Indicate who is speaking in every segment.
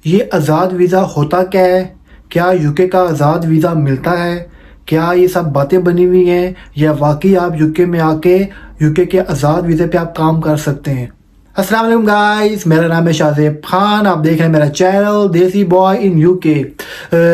Speaker 1: ये आज़ाद वीज़ा होता क्या है? क्या यूके का आज़ाद वीज़ा मिलता है? क्या ये सब बातें बनी हुई हैं या वाकई आप यूके में आके यूके के आज़ाद वीज़े पे आप काम कर सकते हैं? अस्सलाम वालेकुम गाइस, मेरा नाम है शाहज़ेब खान। आप देख रहे हैं मेरा channel Desi boy in UK.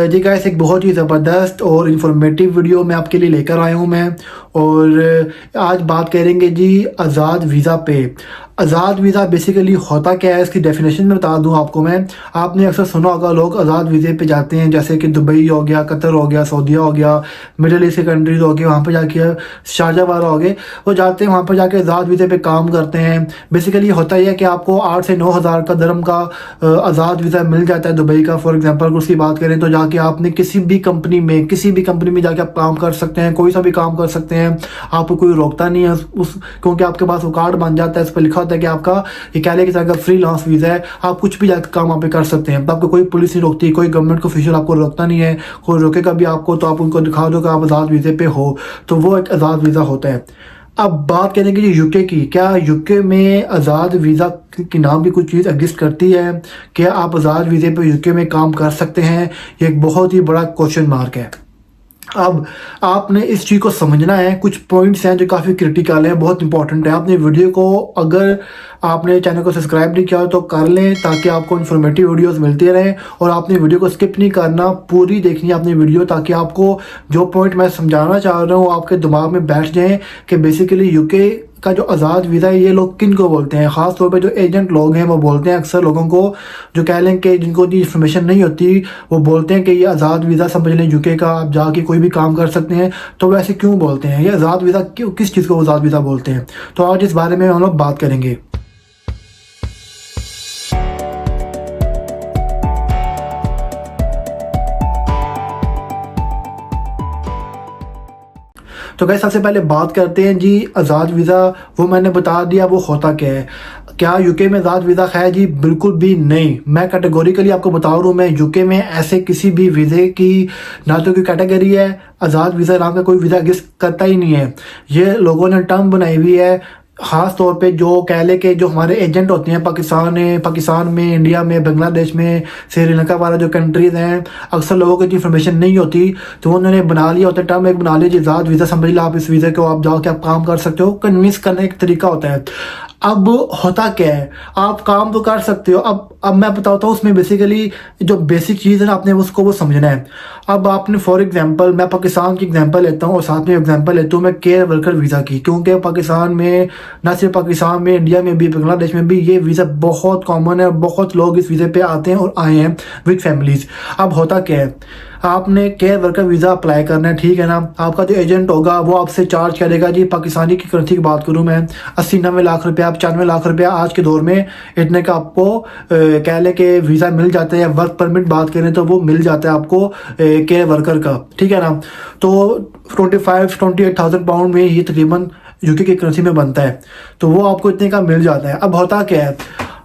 Speaker 1: जी गाइस, एक बहुत ही ज़बरदस्त और इन्फॉर्मेटिव वीडियो मैं आपके लिए लेकर आया हूँ मैं। और आज बात करेंगे जी आज़ाद वीज़ा पे। आज़ाद वीज़ा बेसिकली होता क्या है, इसकी डेफिनेशन में बता दूं आपको मैं। आपने अक्सर सुना होगा लोग आज़ाद वीज़े पे जाते हैं, जैसे कि दुबई हो गया, कतर हो गया, सऊदीया हो गया, मिडिल ईस्ट के कंट्रीज हो गए, वहाँ पे जाके शारजा वगैरह हो गए, वो जाते हैं वहाँ पर जाके आज़ाद वीज़े पे काम करते हैं। बेसिकली होता यह है कि आपको 8 से 9 हज़ार का दरम का आज़ाद वीज़ा मिल जाता है दुबई का। फॉर एग्जांपल अगर उसकी बात करें तो जाके आपने किसी भी कंपनी में जाके आप काम कर सकते हैं, कोई सा भी काम कर सकते हैं। आपको कोई रोकता नहीं है उस क्योंकि आपके पास वो कार्ड बन जाता है, इस पर लिखा होता है कि आपका ये कह लें कि तरह का फ्रीलांस वीज़ा है, आप कुछ भी जाकर काम वहाँ पे कर सकते हैं। तो आपको कोई पुलिस नहीं रोकती, कोई गवर्नमेंट को ऑफिशियल आपको रोकता नहीं है। कोई रोकेगा भी आपको तो आप उनको दिखा दो कि आप आज़ाद वीज़े पे हो, तो वो एक आज़ाद वीज़ा होता है। अब बात करेंगे जी यूके की। क्या यूके में आज़ाद वीज़ा की नाम भी कुछ चीज़ एग्जिस्ट करती है? क्या आप आज़ाद वीज़े पे यूके में काम कर सकते हैं? ये एक बहुत ही बड़ा क्वेश्चन मार्क है। अब आपने इस चीज़ को समझना है। कुछ पॉइंट्स हैं जो काफ़ी क्रिटिकल हैं, बहुत इंपॉर्टेंट है। आपने वीडियो को, अगर आपने चैनल को सब्सक्राइब नहीं किया हो तो कर लें, ताकि आपको इन्फॉर्मेटिव वीडियोस मिलती रहें। और आपने वीडियो को स्किप नहीं करना, पूरी देखनी है आपने वीडियो, ताकि आपको जो पॉइंट मैं समझाना चाह रहा हूँ आपके दिमाग में बैठ जाएँ कि बेसिकली यूके का जो आज़ाद वीज़ा है ये लोग किन को बोलते हैं। ख़ास तौर पे जो एजेंट लोग हैं वो बोलते हैं अक्सर लोगों को, जो कह लें कि जिनको इतनी इन्फॉर्मेशन नहीं होती, वो बोलते हैं कि ये आज़ाद वीज़ा समझ लें यूके का, आप जाके कोई भी काम कर सकते हैं। तो वैसे क्यों बोलते हैं ये आज़ाद वीज़ा, क्यों, किस चीज़ को आज़ाद वीज़ा बोलते हैं? तो आज इस बारे में हम लोग बात करेंगे। तो गाइस, सबसे पहले बात करते हैं जी आज़ाद वीज़ा। वो मैंने बता दिया वो होता क्या है। क्या यूके में आज़ाद वीज़ा है जी? बिल्कुल भी नहीं। मैं कैटेगोरिकली आपको बता रहा हूँ, मैं यूके में ऐसे किसी भी वीज़े की ना तो कोई कैटेगरी है, आज़ाद वीज़ा नाम का कोई वीज़ा एग्जिस्ट करता ही नहीं है। ये लोगों ने टर्म बनाई हुई है, ख़ास तौर पे जो कह ले के जो हमारे एजेंट होते हैं पाकिस्तान में, इंडिया में, बांग्लादेश में, श्रीलंका वाला जो कंट्रीज़ हैं, अक्सर लोगों को इतनी इन्फॉर्मेशन नहीं होती, तो उन्होंने बना लिया होता है टर्म, एक बना लीजिए आज़ाद वीज़ा, समझ लो आप इस वीज़े को आप जाओ के आप काम कर सकते हो। कन्विंस करने का तरीका होता है। अब होता क्या है, आप काम तो कर सकते हो। अब मैं बताता हूँ उसमें बेसिकली जो बेसिक चीज़ है ना, आपने उसको वो समझना है। अब आपने फॉर एग्जांपल, मैं पाकिस्तान की एग्जांपल लेता हूँ और साथ में एग्जांपल लेता हूँ मैं केयर वर्कर वीज़ा की, क्योंकि पाकिस्तान में, ना सिर्फ पाकिस्तान में, इंडिया में भी, बांग्लादेश में भी ये वीज़ा बहुत कॉमन है और बहुत लोग इस वीज़े पे आते हैं और आए हैं विद फैमिलीज़। अब होता क्या है, आपने केयर वर्कर वीज़ा अप्लाई करना है, ठीक है ना। आपका जो एजेंट होगा वो आपसे चार्ज करेगा जी, पाकिस्तानी की करेंसी की बात करूँ मैं, 80-90 लाख रुपया, 95 लाख रुपया आज के दौर में इतने का आपको कह लें कि वीज़ा मिल जाता है। या वर्क परमिट बात करें तो वो मिल जाता है आपको केयर वर्कर का, ठीक है ना। तो 25-28,000 पाउंड में ये तकरीबन यूके की करेंसी में बनता है, तो वो आपको इतने का मिल जाता है। अब होता क्या है,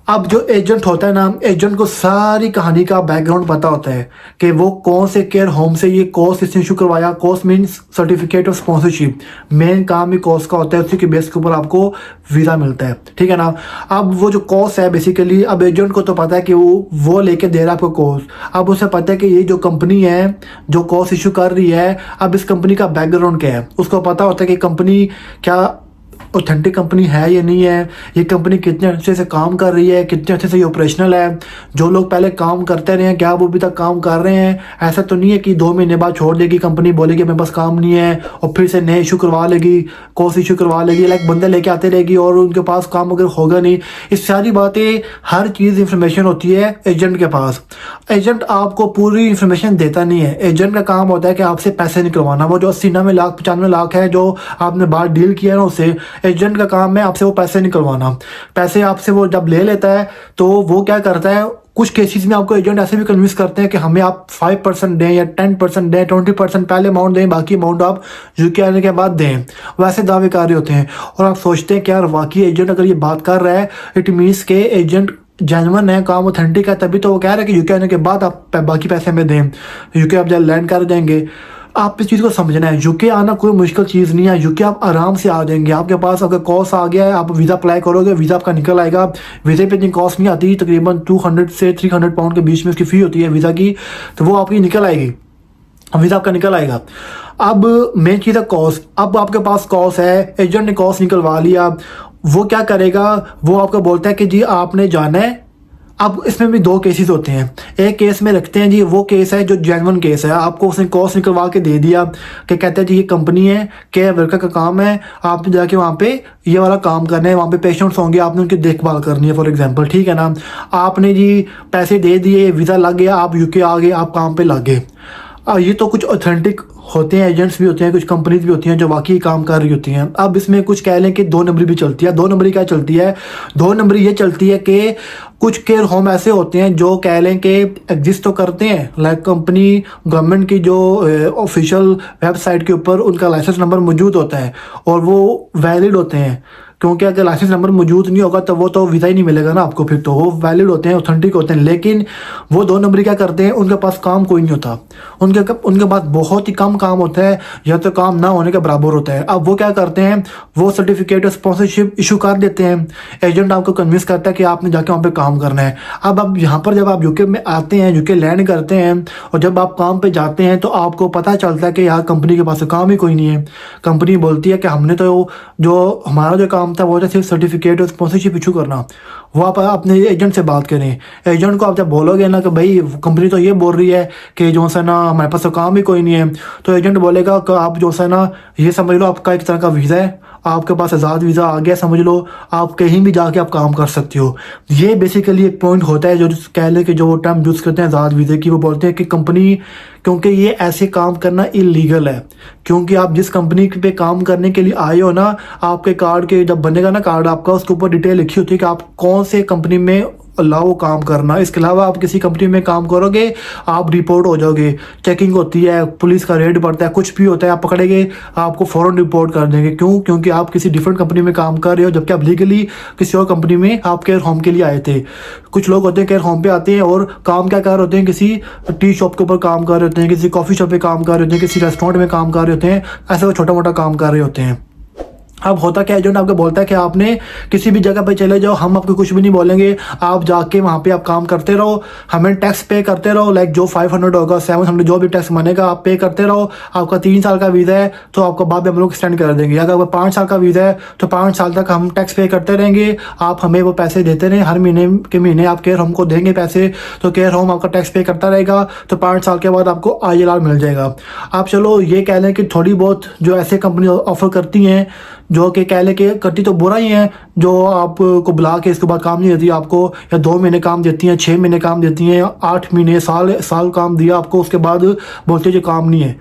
Speaker 1: अब जो एजेंट होता है ना, एजेंट को सारी कहानी का बैकग्राउंड पता होता है कि वो कौन से केयर होम से ये कोर्स इसने इशू करवाया। Course means certificate of sponsorship, main काम ही कोर्स का होता है, उसी के बेस के ऊपर आपको वीज़ा मिलता है, ठीक है ना। अब वो जो कोर्स है बेसिकली, अब एजेंट को तो पता है कि वो लेके दे रहा है आपको कोर्स। अब उसे पता है कि ये जो कंपनी है जो कोर्स इशू कर रही है, अब इस कंपनी का बैकग्राउंड क्या है, उसको पता होता है कि कंपनी क्या ऑथेंटिक कंपनी है या नहीं है, ये कंपनी कितने अच्छे से काम कर रही है, कितने अच्छे से ये ऑपरेशनल है, जो लोग पहले काम करते रहे हैं क्या वो अभी तक काम कर रहे हैं। ऐसा तो नहीं है कि 2 महीने बाद छोड़ देगी कंपनी, बोलेगी मेरे पास काम नहीं है और फिर से नए इशू करवा लेगी, कोर्स इशू करवा लेगी, लाइक बंदे लेके आते रहेगी और उनके पास काम अगर होगा नहीं। इस सारी बातें, हर चीज़ इंफॉर्मेशन होती है एजेंट के पास। एजेंट आपको पूरी इंफॉर्मेशन देता नहीं है। एजेंट का काम होता है कि आपसे पैसे निकलवाना। वो जो 80-90 लाख 95 लाख है जो आपने बाहर डील किया है ना, उससे एजेंट का काम है आपसे वो पैसे निकलवाना। पैसे आपसे वो जब ले लेता है तो वो क्या करता है, कुछ केसेस में आपको एजेंट ऐसे भी कन्विंस करते हैं कि हमें आप 5% दें या 10% दें, 20% पहले अमाउंट दें, बाकी अमाउंट आप यूके आने के बाद दें। वैसे दावे कर रहे होते हैं और आप सोचते हैं कि यार वाकई एजेंट अगर ये बात कर रहा है, इट मीन्स के एजेंट जेन्युइन है, काम ऑथेंटिक है, तभी तो वो कह रहे हैं कि यूके आने के बाद आप बाकी पैसे में दें, यूके आप जब लैंड कर देंगे। आप इस चीज़ को समझना है, यूके आना कोई मुश्किल चीज़ नहीं है। यूके आप आराम से आ जाएंगे। आपके पास अगर कॉस्ट आ गया है, आप वीज़ा अप्लाई करोगे, वीज़ा आपका निकल आएगा। वीज़े पे इतनी कॉस्ट नहीं आती, तकरीबन 200 से 300 पाउंड के बीच में उसकी फ़ी होती है वीज़ा की, तो वो आपकी निकल आएगी, वीज़ा आपका निकल आएगा। अब मेन चीज़ है कॉस्ट। अब आपके पास कॉस्ट है, एजेंट ने कॉस्ट निकलवा लिया, वो क्या करेगा, वो आपको बोलता है कि जी आपने जाना है। अब इसमें भी दो केसेस होते हैं। एक केस में रखते हैं जी, वो केस है जो जेन्युइन केस है, आपको उसने कॉस्ट निकलवा के दे दिया कि कहते हैं जी ये कंपनी है, केयर वर्कर का काम है, आपने जाके वहाँ पे ये वाला काम करना है, वहाँ पे पेशेंट्स होंगे, आपने उनकी देखभाल करनी है फॉर एग्जांपल, ठीक है ना। आपने जी पैसे दे दिए, वीज़ा लग गया, आप यूके आ गए, आप काम पे लग गए। ये तो कुछ ऑथेंटिक होते हैं, एजेंट्स भी होते हैं, कुछ कंपनीज भी होती हैं जो वाकई काम कर रही होती हैं। अब इसमें कुछ कह लें कि दो नंबरी भी चलती है। दो नंबरी क्या चलती है, दो नंबरी ये चलती है कि कुछ केयर होम ऐसे होते हैं जो कह लें कि एग्जिस्ट तो करते हैं, लाइक कंपनी गवर्नमेंट की जो ऑफिशियल वेबसाइट के ऊपर उनका लाइसेंस नंबर मौजूद होता है और वो वैलिड होते हैं, क्योंकि अगर लाइसेंस नंबर मौजूद नहीं होगा तो वो तो वीज़ा ही नहीं मिलेगा ना आपको, फिर तो वो वैलिड होते हैं, ऑथेंटिक होते हैं। लेकिन वो दो नंबरी क्या करते हैं, उनके पास काम कोई नहीं होता, उनके पास बहुत ही कम काम होता है, या तो काम ना होने के बराबर होता है। अब वो क्या करते हैं, वो सर्टिफिकेट और स्पॉन्सरशिप इशू कर देते हैं। एजेंट आपको कन्विंस करता है कि आपने जाके वहाँ पे काम करना है। अब यहाँ पर जब आप यूके में आते हैं, यूके लैंड करते हैं और जब आप काम पे जाते हैं तो आपको पता चलता है कि यहाँ कंपनी के पास काम ही कोई नहीं है। कंपनी बोलती है कि हमने तो जो हमारा जो काम था वो था सिर्फ सर्टिफिकेट और स्पॉन्सरशिप इशू करना। वो आप अपने एजेंट से बात करें। एजेंट को आप जब बोलोगे ना कि भाई कंपनी तो ये बोल रही है कि जो सा ना हमारे पास तो काम ही कोई नहीं है, तो एजेंट बोलेगा कि आप जो सा ना ये समझ लो आपका एक तरह का वीज़ा है, आपके पास आज़ाद वीज़ा आ गया, समझ लो आप कहीं भी जाके आप काम कर सकते हो। ये बेसिकली एक पॉइंट होता है जो कह लें कि जो वो टर्म यूज़ करते हैं आज़ाद वीज़े की, वो बोलते हैं कि कंपनी, क्योंकि ये ऐसे काम करना इलीगल है, क्योंकि आप जिस कंपनी पे काम करने के लिए आए हो ना, आपके कार्ड के जब बनेगा ना कार्ड आपका, उसके ऊपर डिटेल लिखी होती है कि आप कौन से कंपनी में अलाउ काम करना। इसके अलावा आप किसी कंपनी में काम करोगे आप रिपोर्ट हो जाओगे, चेकिंग होती है, पुलिस का रेड पड़ता है, कुछ भी होता है, आप पकड़ेंगे आपको फ़ौरन रिपोर्ट कर देंगे। क्यों? क्योंकि आप किसी डिफरेंट कंपनी में काम कर रहे हो, जबकि आप लीगली किसी और कंपनी में आप केयर होम के लिए आए थे। कुछ लोग होते हैं केयर होम पे आते हैं और काम क्या कर रहे होते हैं, किसी टी शॉप के ऊपर काम कर रहे होते हैं, किसी कॉफ़ी शॉप पे काम कर रहे होते हैं, किसी रेस्टोरेंट में काम कर रहे होते हैं, ऐसे वो छोटा मोटा काम कर रहे होते हैं। अब होता क्या, एजेंट आपको बोलता है कि आपने किसी भी जगह पे चले जाओ, हम आपको कुछ भी नहीं बोलेंगे, आप जाके वहाँ पे आप काम करते रहो, हमें टैक्स पे करते रहो, लाइक जो 500 होगा 700 जो भी टैक्स बनेगा आप पे करते रहो। आपका 3 साल का वीज़ा है तो आपको बाद में हम लोग एक्सटेंड कर देंगे। अगर 5 साल का वीज़ा है तो 5 साल तक हम टैक्स पे करते रहेंगे, आप हमें वो पैसे देते रहें, हर महीने के महीने आप केयर होम को देंगे पैसे, तो केयर होम आपका टैक्स पे करता रहेगा, तो 5 साल के बाद आपको ILR मिल जाएगा। आप चलो ये कह लें कि थोड़ी बहुत जो ऐसे कंपनी ऑफर करती हैं, जो कि कह लें कि करती तो बुरा ही है, जो आपको बुला के इसके बाद काम नहीं देती आपको, या 2 महीने काम देती हैं, 6 महीने काम देती हैं, 8 महीने साल काम दिया आपको, उसके बाद बोलते हैं जो काम नहीं है।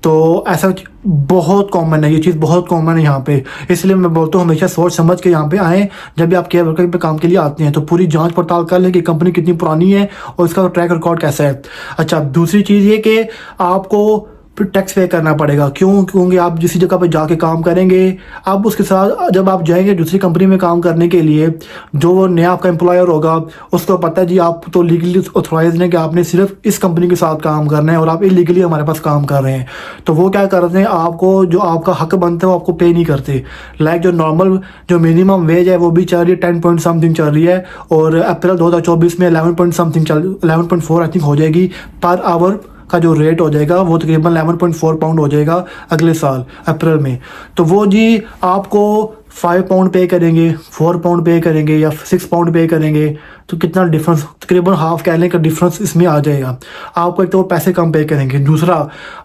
Speaker 1: तो ऐसा बहुत कॉमन है, ये चीज़ बहुत कॉमन है यहाँ पे। इसलिए मैं बोलता हूँ हमेशा सोच समझ के यहाँ पे आएँ। जब भी आप केयर वर्कर पे काम के लिए आते हैं तो पूरी जांच पड़ताल कर लें कि कंपनी कितनी पुरानी है और इसका ट्रैक रिकॉर्ड कैसा है। अच्छा, दूसरी चीज़ ये कि आपको फिर टैक्स पे करना पड़ेगा। क्यों? क्योंकि आप जिस जगह पे जाके काम करेंगे, अब उसके साथ जब आप जाएंगे दूसरी कंपनी में काम करने के लिए, जो वो नया आपका एम्प्लॉयर होगा उसको पता है जी आप तो लीगली ऑथोराइज हैं कि आपने सिर्फ इस कंपनी के साथ काम करना है और आप इलीगली हमारे पास काम कर रहे हैं। तो वो क्या करते हैं, आपको जो आपका हक बनता है वो आपको पे नहीं करते। लाइक जो नॉर्मल जो मिनिमम वेज है वो भी चल रही है 10 पॉइंट समथिंग चल रही है, और अप्रैल 2024 में 11 पॉइंट समथिंग 11.4 आई थिंक हो जाएगी पर आवर का जो रेट हो जाएगा, वो तकरीबन 11.4 पाउंड हो जाएगा अगले साल अप्रैल में। तो वो जी आपको 5 पाउंड पे करेंगे, 4 पाउंड पे करेंगे या 6 पाउंड पे करेंगे, तो कितना डिफरेंस, तकरीबन हाफ कह लें का डिफरेंस इसमें आ जाएगा। आपको एक तो वो पैसे कम पे करेंगे, दूसरा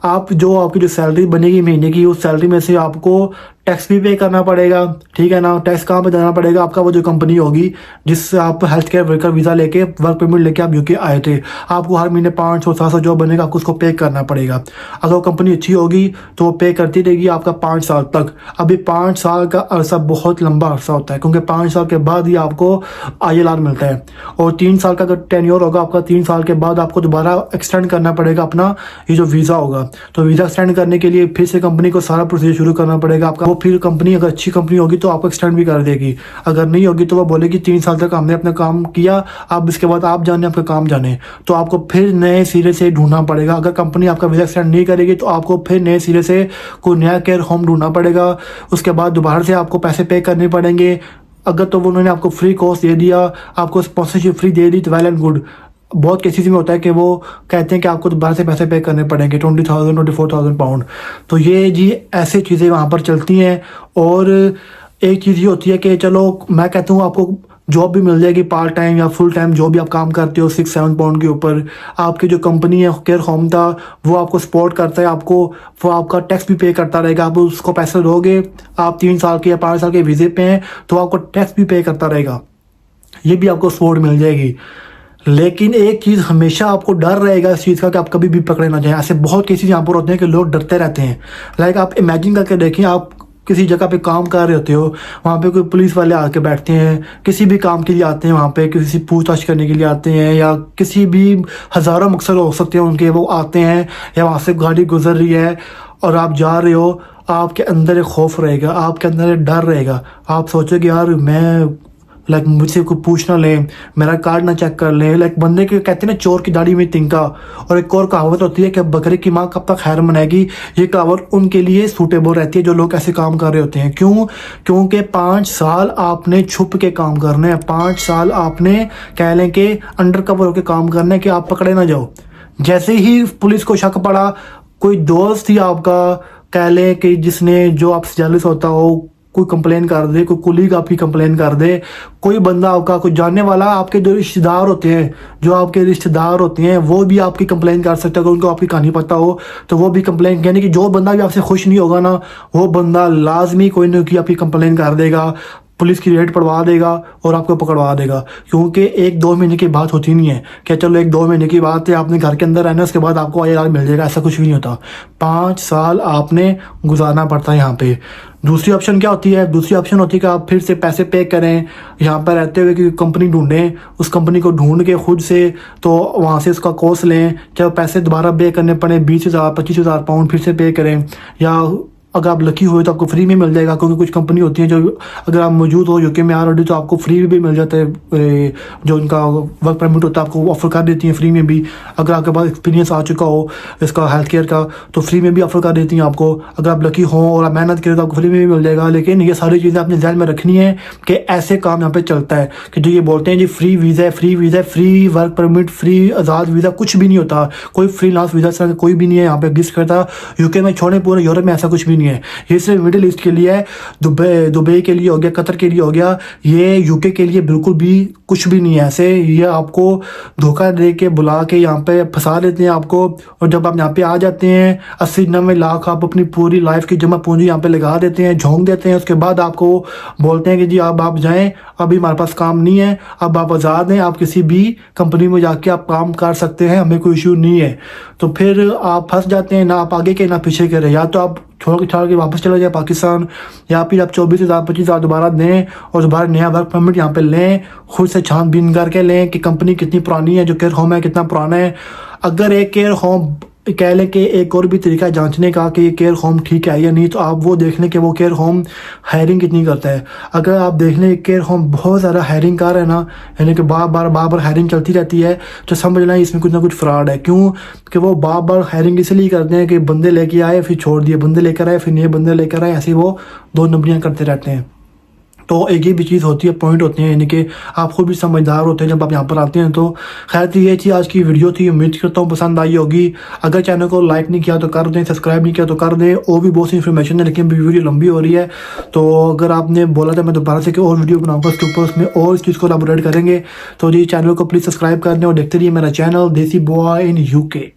Speaker 1: आपकी जो सैलरी बनेगी महीने की, उस सैलरी में से आपको टैक्स भी पे करना पड़ेगा, ठीक है ना। टैक्स कहाँ पे देना पड़ेगा, आपका वो जो कंपनी होगी जिससे आप हेल्थ केयर वर्कर वीज़ा लेके वर्क परमिट लेके आप यूके आए थे, आपको हर महीने 500-700 जो बनेगा आपको उसको पे करना पड़ेगा। अगर वो कंपनी अच्छी होगी तो वो पे करती रहेगी आपका 5 साल तक। अभी 5 साल का अरसा बहुत लंबा अरसा होता है, क्योंकि 5 साल के बाद ही आपको ILR मिलता है। और 3 साल का अगर टेन्योर होगा आपका, 3 साल के बाद आपको दोबारा एक्सटेंड करना पड़ेगा अपना ये जो वीज़ा होगा। तो वीज़ा एक्सटेंड करने के लिए फिर से कंपनी को सारा प्रोसीजर शुरू करना पड़ेगा आपका। वो फिर कंपनी अगर अच्छी कंपनी होगी तो आपको एक्सटेंड भी कर देगी, अगर नहीं होगी तो वो बोलेगी 3 साल तक हमने अपना काम किया, अब इसके बाद आप जाने आपका काम जाने। तो आपको फिर नए सिरे से ढूंढना पड़ेगा। अगर कंपनी आपका वीज़ा एक्सटेंड नहीं करेगी तो आपको फिर नए सिरे से कोई नया केयर होम ढूंढना पड़ेगा। उसके बाद दोबारा से आपको पैसे पे करने पड़ेंगे। अगर तो उन्होंने आपको फ्री कोर्स दे दिया, आपको स्पॉन्सरशिप फ्री दे दी तो वेल एंड गुड। बहुत केसेस में होता है कि वो कहते हैं कि आपको दोबारा से पैसे पे करने पड़ेंगे 20,000 24,000 पाउंड। तो ये जी ऐसी चीज़ें वहाँ पर चलती हैं। और एक चीज़ ये होती है कि चलो मैं कहता हूँ आपको जॉब भी मिल जाएगी, पार्ट टाइम या फुल टाइम जो भी आप काम करते हो 6-7 पाउंड के ऊपर। आपकी जो कंपनी है केयर होम था वो आपको सपोर्ट करता है, आपको वो आपका टैक्स भी पे करता रहेगा। आप उसको पैसे दोगे, आप 3 साल के या 5 साल के वीज़े पे हैं तो आपको टैक्स भी पे करता रहेगा, ये भी आपको सपोर्ट मिल जाएगी। लेकिन एक चीज़ हमेशा आपको डर रहेगा इस चीज़ का कि आप कभी भी पकड़े ना जाएं। ऐसे बहुत केसेस यहाँ पर होते हैं कि लोग डरते रहते हैं। लाइक आप इमेजिन करके देखें, आप किसी जगह पे काम कर रहे होते हो, वहाँ पे कोई पुलिस वाले आके बैठते हैं, किसी भी काम के लिए आते हैं, वहाँ पे किसी पूछताछ करने के लिए आते हैं, या किसी भी हज़ारों मकसद हो सकते हैं उनके, वो आते हैं, या वहाँ से गाड़ी गुजर रही है और आप जा रहे हो, आपके अंदर एक खौफ रहेगा, आपके अंदर एक डर रहेगा। आप सोचोगे यार मैं लाइक मुझसे कोई पूछ ना ले, मेरा कार्ड ना चेक कर ले। लाइक बंदे के कहते हैं ना चोर की दाढ़ी में तिनका। और एक और कहावत होती है कि बकरे की माँ कब तक खैर मनाएगी। ये कहावत उनके लिए सूटेबल रहती है जो लोग ऐसे काम कर रहे होते हैं। क्यों? क्योंकि 5 साल आपने छुप के काम करना है, 5 साल आपने कह लें कि अंडर कवर होकर काम करना है कि आप पकड़े ना जाओ। जैसे ही पुलिस को शक पड़ा, कोई दोस्त ही आपका कह लें कि जिसने जो आपसे जेलस होता हो, कोई कंप्लेन कर दे, कोई कुलीग आपकी कंप्लेन कर दे, कोई बंदा आपका कोई जानने वाला, आपके जो रिश्तेदार होते हैं, जो आपके रिश्तेदार होते हैं वो भी आपकी कंप्लेन कर सकते हैं। अगर उनको आपकी कहानी पता हो तो वो भी कंप्लेन, यानी कि जो बंदा भी आपसे खुश नहीं होगा ना, वो बंदा लाजमी कोई ना कोई आपकी कंप्लेन कर देगा, पुलिस की रेड पड़वा देगा और आपको पकड़वा देगा। क्योंकि 1-2 महीने की बात होती नहीं है कि चलो 1-2 महीने की बात है, आपने घर के अंदर रहना, उसके बाद आपको ILR मिल जाएगा, ऐसा कुछ भी नहीं होता। 5 साल आपने गुजारना पड़ता है यहाँ पे। दूसरी ऑप्शन क्या होती है? दूसरी ऑप्शन होती है कि आप फिर से पैसे पे करें, यहाँ पर रहते हुए कि कंपनी ढूंढें, उस कंपनी को ढूंढ के खुद से तो वहाँ से उसका कोर्स लें, चाहे पैसे दोबारा पे करने पड़े 20,000 25,000 पाउंड फिर से पे करें, या अगर आप लकी हुए तो आपको फ्री में मिल जाएगा। क्योंकि कुछ कंपनी होती है जो अगर आप मौजूद हो यूके में ऑलरेडी तो आपको फ्री भी मिल जाता है, जो उनका वर्क परमिट होता है आपको ऑफर कर देती हैं फ्री में भी। अगर आपके पास एक्सपीरियंस आ चुका हो इसका हेल्थ केयर का तो फ्री में भी ऑफर कर देती हैं आपको। अगर आप लकी हो और आप मेहनत करें तो आपको फ्री में भी मिल जाएगा। लेकिन ये सारी चीज़ें अपने ध्यान में रखनी है कि ऐसे काम यहाँ पे चलता है कि जो ये बोलते हैं जी फ्री वीज़ा है, फ्री वीज़ा है, फ्री वर्क परमिट, फ्री आज़ाद वीज़ा, कुछ भी नहीं होता। कोई फ्री लांस वीज़ा कोई भी नहीं है यहाँ पे एग्जिस्ट करता। यूके में छोड़े पूरे यूरोप में ऐसा कुछ भी नहीं है। ये सिर्फ मिडिल ईस्ट के लिए है, दुबई के लिए हो गया, कतर के लिए हो गया, ये यूके के लिए बिल्कुल भी कुछ भी नहीं है। ऐसे ये आपको धोखा दे के बुला के यहाँ पे फंसा देते हैं आपको। और जब आप यहाँ पे आ जाते हैं 80-90 लाख आप अपनी पूरी लाइफ की जमा पूंजी यहाँ पे लगा देते हैं, झोंक देते हैं। उसके बाद आपको बोलते हैं कि जी अब आप जाएं, अभी हमारे पास काम नहीं है, अब आप आज़ाद हैं, आप किसी भी कंपनी में जाके आप काम कर सकते हैं, हमें कोई इशू नहीं है। तो फिर आप फंस जाते हैं, ना आप आगे के ना पीछे के रहे। या तो आप छोड़ के वापस चले जाए पाकिस्तान, या फिर आप 24,000 25,000 दोबारा दें और दोबारा नया वर्क परमिट यहाँ पे लें, खुद से छानबीन करके लें कि कंपनी कितनी पुरानी है, जो केयर होम है कितना पुराना है। अगर एक केयर होम कह लें कि एक और भी तरीका है जांचने का कि ये केयर होम ठीक है या नहीं, तो आप वो देख लें कि वो केयर होम हायरिंग कितनी करता है। अगर आप देख लें केयर होम बहुत ज़्यादा हायरिंग कर रहे हैं ना, यानी कि बार बार हायरिंग चलती रहती है, तो समझ लें इसमें कुछ ना कुछ फ्रॉड है। क्यों कि वो बार हायरिंग इसलिए करते हैं कि बंदे लेके आए फिर छोड़ दिए, बंदे लेकर आए फिर नए बंदे लेकर आए, ऐसे वो 2 नंबरियाँ करते रहते हैं। तो एक ये भी चीज़ होती है, पॉइंट होते हैं, यानी कि आप खुद भी समझदार होते हैं जब आप यहाँ पर आते हैं। तो खैर तो ये थी आज की वीडियो थी, उम्मीद करता हूँ पसंद आई होगी। अगर चैनल को लाइक नहीं किया तो कर दें, सब्सक्राइब नहीं किया तो कर दें। और भी बहुत सी इन्फॉर्मेशन है लेकिन वीडियो लंबी हो रही है, तो अगर आपने बोला था मैं दोबारा से और वीडियो बनाऊँगा उसके ऊपर, उसमें और इस चीज़ को एलाबोरेट करेंगे। तो जी चैनल को प्लीज़ सब्सक्राइब कर दें और देखते रहिए मेरा channel Desi boy in UK.